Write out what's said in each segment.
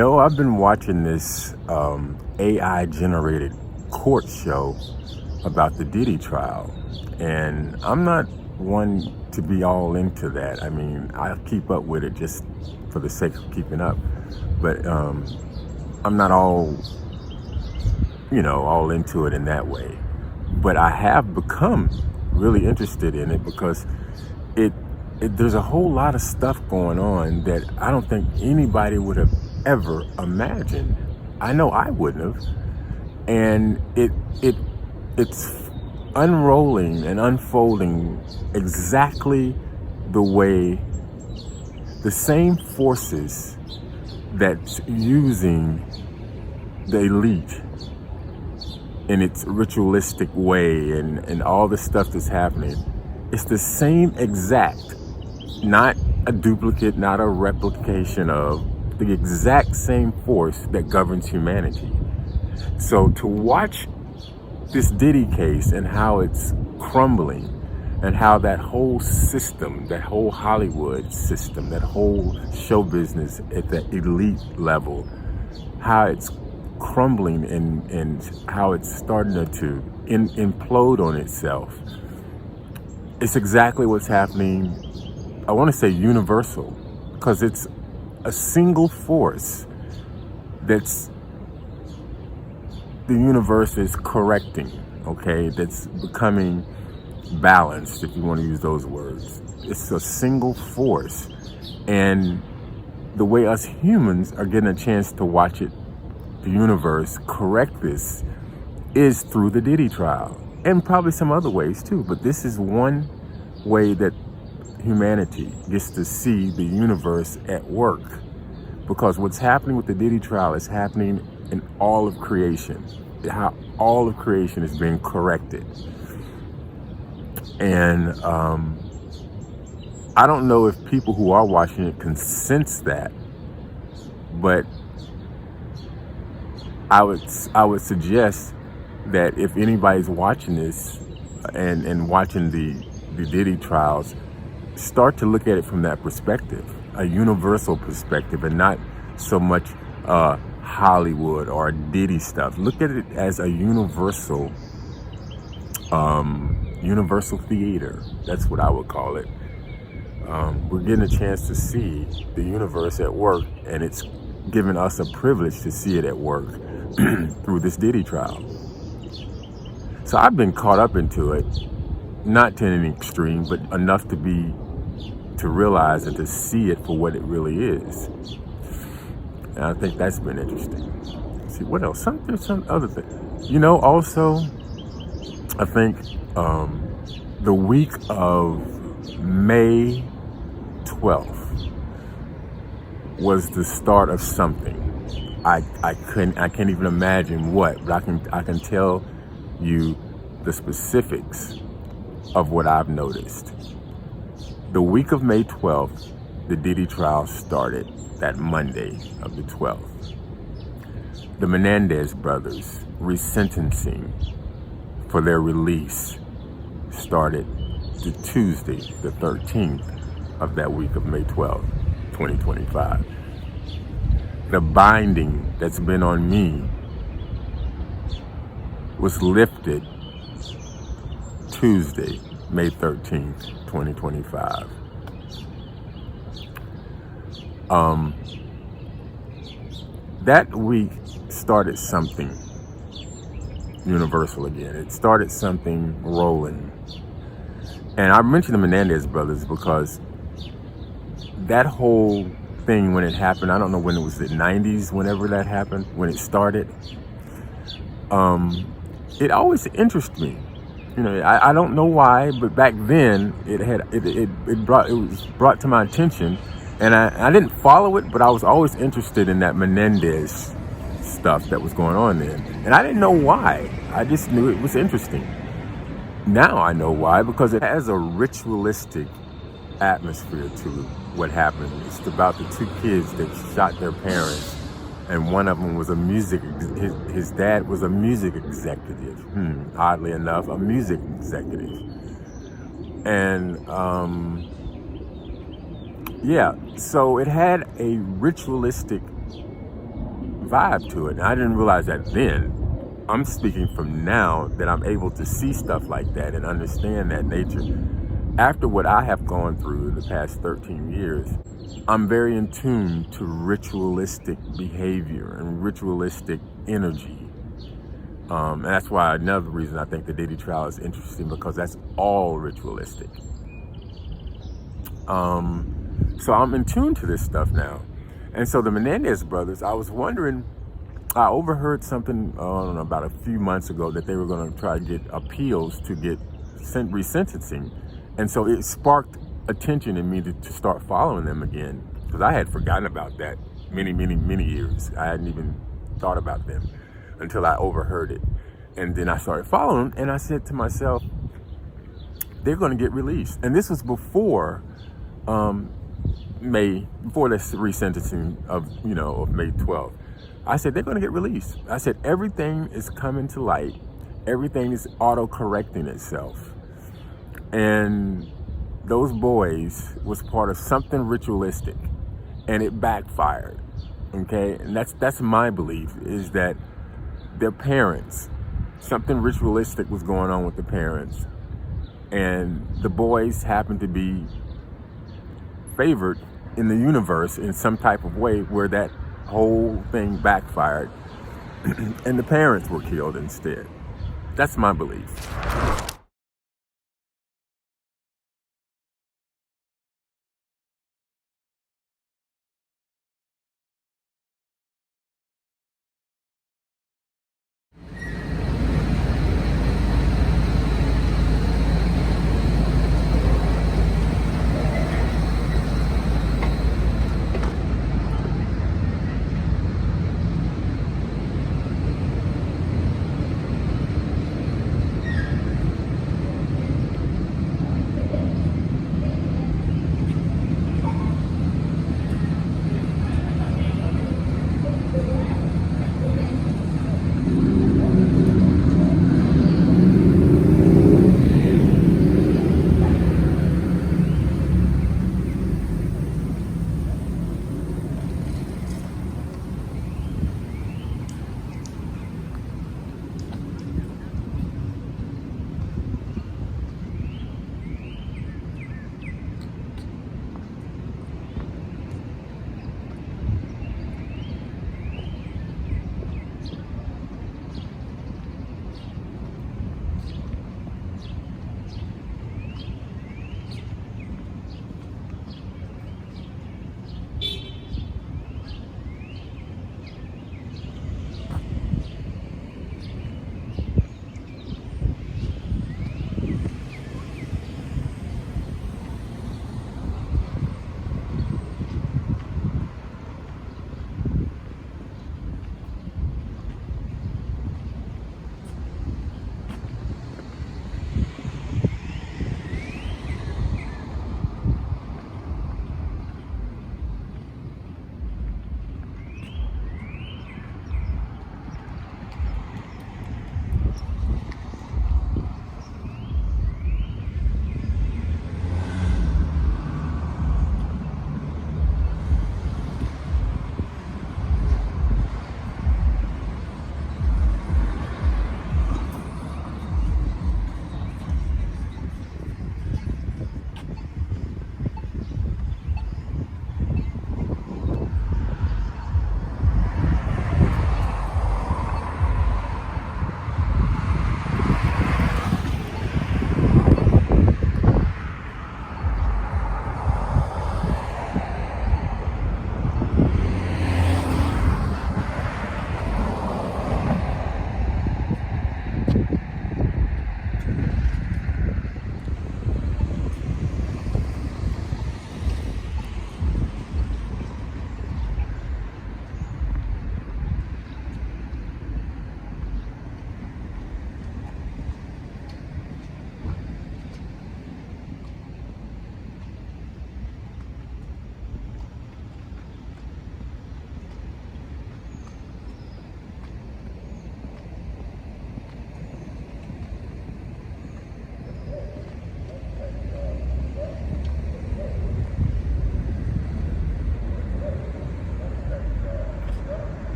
I've been watching this AI-generated court show about the Diddy trial, and I'm not one to be all into that. I mean, I keep up with it just for the sake of keeping up, but I'm not all into it in that way. But I have become really interested in it because there's a whole lot of stuff going on that I don't think anybody would have ever imagined. I know I wouldn't have. And it's unrolling and unfolding exactly the same forces that's using the elite in its ritualistic way and all the stuff that's happening. It's the same exact, not a duplicate, not a replication of the exact same force that governs humanity. So to watch this Diddy case and how it's crumbling, and how that whole system, that whole Hollywood system, that whole show business at the elite level, how it's crumbling and how it's starting to implode on itself. It's exactly what's happening, I want to say universal, because it's a single force that's the universe is correcting, okay? That's becoming balanced, if you want to use those words. It's a single force. And the way us humans are getting a chance to watch it, the universe, correct this, is through the Diddy trial. And probably some other ways too. But this is one way that humanity gets to see the universe at work. Because what's happening with the Diddy trial is happening in all of creation. How all of creation is being corrected. And I don't know if people who are watching it can sense that, but I would suggest that if anybody's watching this and watching the Diddy trials, start to look at it from that perspective, a universal perspective, and not so much Hollywood or Diddy stuff. Look at it as a universal theater. That's what I would call it. We're getting a chance to see the universe at work, and it's given us a privilege to see it at work through this Diddy trial. So I've been caught up into it, not to any extreme, but enough to realize and to see it for what it really is. And I think that's been interesting. Let's see, what else? There's some other thing. Also, I think the week of May 12th was the start of something. I can't even imagine what, but I can tell you the specifics of what I've noticed. The week of May 12th, the Diddy trial started, that Monday of the 12th. The Menendez brothers resentencing for their release started the Tuesday, the 13th of that week of May 12th, 2025. The binding that's been on me was lifted Tuesday, May 13th, 2025. That week started something universal again. It started something rolling. And I mentioned the Menendez brothers because that whole thing, when it happened, I don't know when it was, the 90s, whenever that happened, when it started, it always interested me. I don't know why, but back then it was brought to my attention, and I didn't follow it, but I was always interested in that Menendez stuff that was going on then. And I didn't know why. I just knew it was interesting. Now I know why, because it has a ritualistic atmosphere to what happened. It's about the two kids that shot their parents, and one of them was his dad was a music executive. Oddly enough, a music executive. And so it had a ritualistic vibe to it. And I didn't realize that then. I'm speaking from now that I'm able to see stuff like that and understand that nature. After what I have gone through in the past 13 years, I'm very in tune to ritualistic behavior and ritualistic energy. And that's why another reason I think the Diddy trial is interesting, because that's all ritualistic. So I'm in tune to this stuff now. And so the Menendez brothers, I was wondering, I overheard something, I don't know, about a few months ago that they were going to try to get appeals to get resentencing. And so it sparked attention in me to start following them again, because I had forgotten about that many years. I hadn't even thought about them until I overheard it. And then I started following, and I said to myself, they're going to get released. And this was before before the resentencing of May 12th. I said, they're going to get released. I said, everything is coming to light. Everything is auto-correcting itself. And those boys was part of something ritualistic, and it backfired. Okay, and that's my belief, is that their parents, something ritualistic was going on with the parents, and the boys happened to be favored in the universe in some type of way where that whole thing backfired and the parents were killed instead. That's my belief.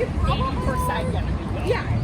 80% gonna be good. Yeah.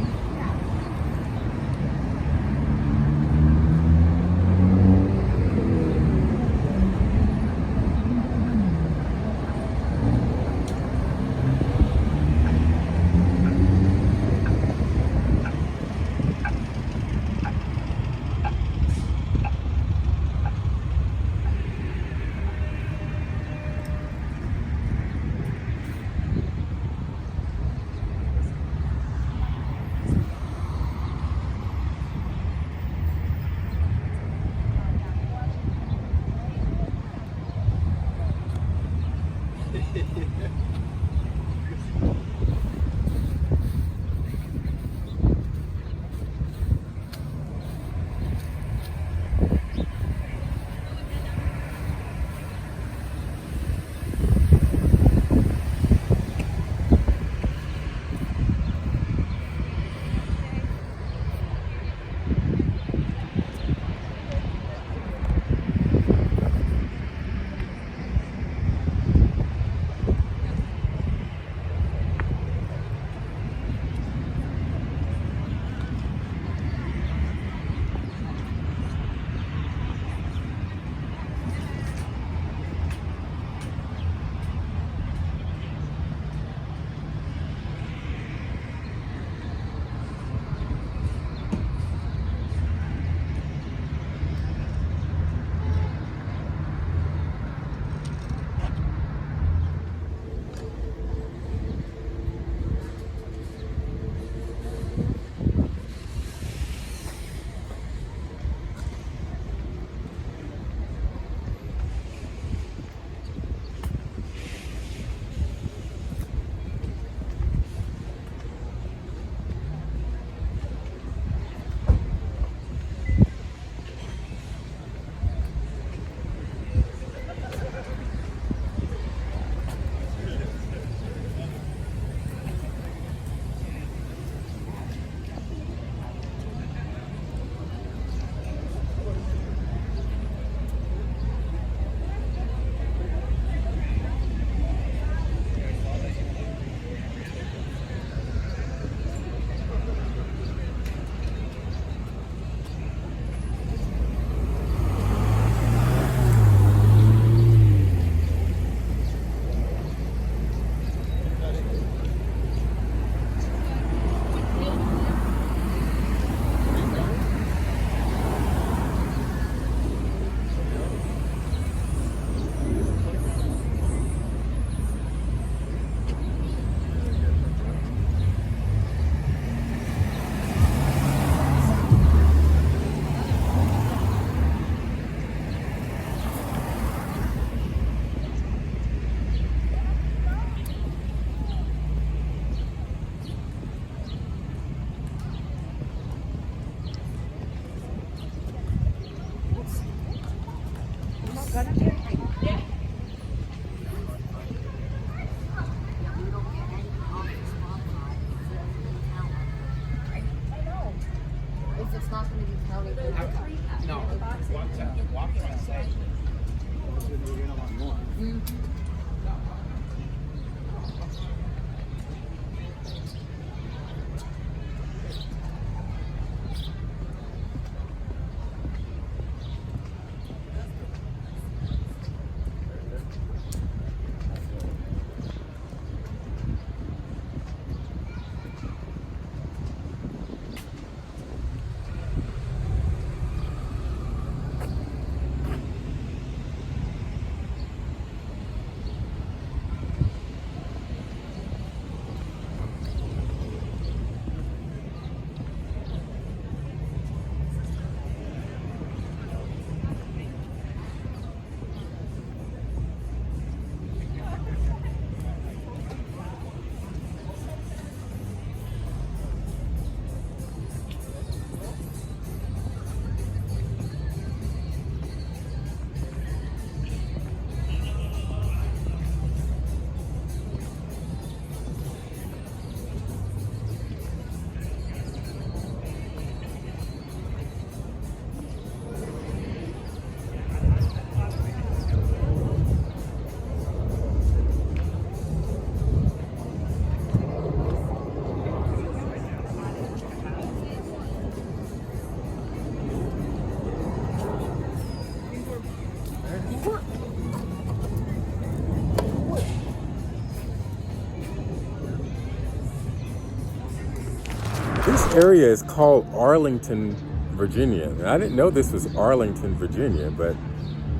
This area is called Arlington, Virginia. And I didn't know this was Arlington, Virginia, but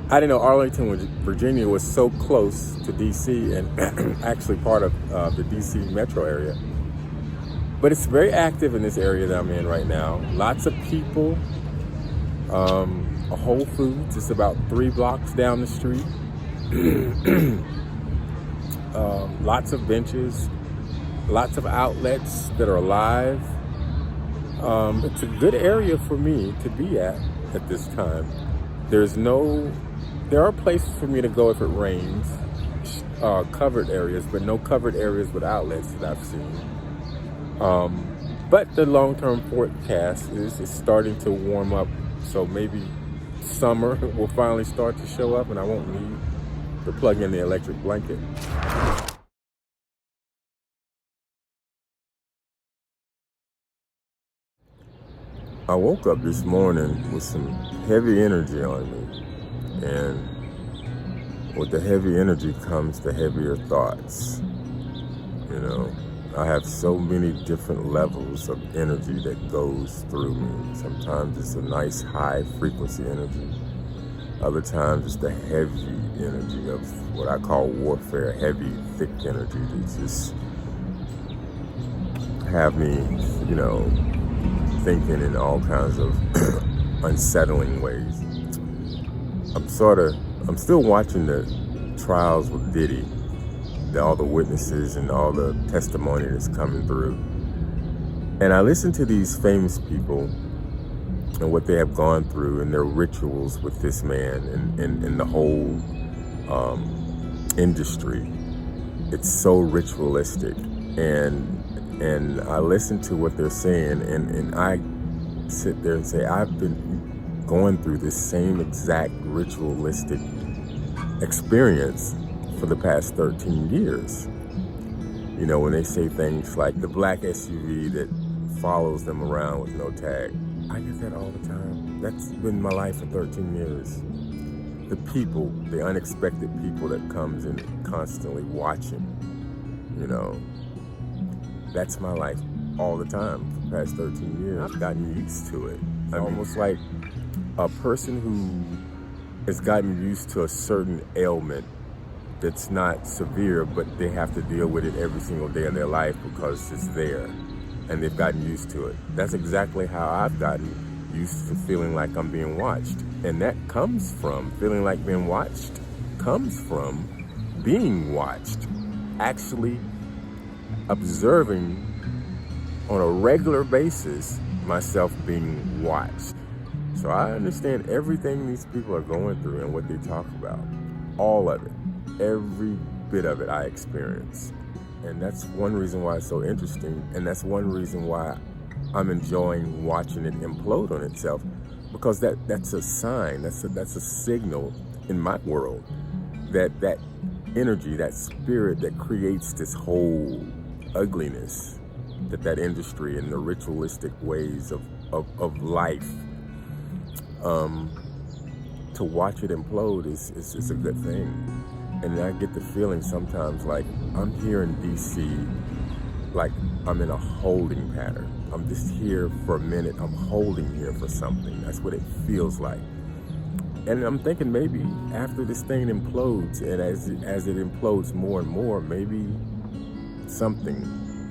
I didn't know Arlington, Virginia was so close to D.C. and actually part of the D.C. metro area. But it's very active in this area that I'm in right now. Lots of people. A Whole Foods is about 3 blocks down the street. Lots of benches. Lots of outlets that are alive. It's a good area for me to be at this time. There are places for me to go if it rains, covered areas, but no covered areas with outlets that I've seen. But the long-term forecast is starting to warm up, so maybe summer will finally start to show up and I won't need to plug in the electric blanket. I woke up this morning with some heavy energy on me, and with the heavy energy comes the heavier thoughts. You know, I have so many different levels of energy that goes through me. Sometimes it's a nice high frequency energy. Other times it's the heavy energy of what I call warfare, heavy, thick energy that just have me, you know, thinking in all kinds of unsettling ways. I'm still watching the trials with Diddy, all the witnesses and all the testimony that's coming through. And I listen to these famous people and what they have gone through and their rituals with this man and the whole industry. It's so ritualistic. And I listen to what they're saying, and I sit there and say, I've been going through this same exact ritualistic experience for the past 13 years. You know, when they say things like the black SUV that follows them around with no tag, I get that all the time. That's been my life for 13 years. The people, the unexpected people that comes and constantly watching, you know, that's my life all the time for the past 13 years. I've gotten used to it. I'm almost like a person who has gotten used to a certain ailment that's not severe, but they have to deal with it every single day of their life because it's there and they've gotten used to it. That's exactly how I've gotten used to feeling like I'm being watched. And that comes from feeling like being watched, comes from being watched, actually observing on a regular basis myself being watched. So I understand everything these people are going through and what they talk about. All of it. Every bit of it I experience. And that's one reason why it's so interesting. And that's one reason why I'm enjoying watching it implode on itself. Because that's a sign, that's a signal in my world that energy, that spirit that creates this whole ugliness, that industry and the ritualistic ways of life, to watch it implode is a good thing. And I get the feeling sometimes like I'm here in DC, like I'm in a holding pattern. I'm just here for a minute, I'm holding here for something. That's what it feels like. And I'm thinking maybe after this thing implodes, and as it implodes more and more, maybe something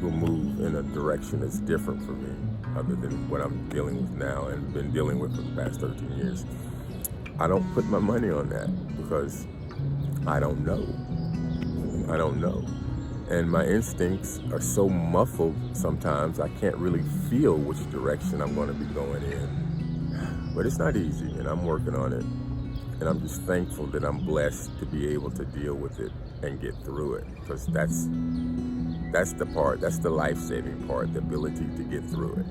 will move in a direction that's different for me, other than what I'm dealing with now and been dealing with for the past 13 years. I don't put my money on that because I don't know. I don't know. And my instincts are so muffled sometimes I can't really feel which direction I'm going to be going in. But it's not easy, and I'm working on it. And I'm just thankful that I'm blessed to be able to deal with it and get through it. Because that's the part, that's the life-saving part, the ability to get through it.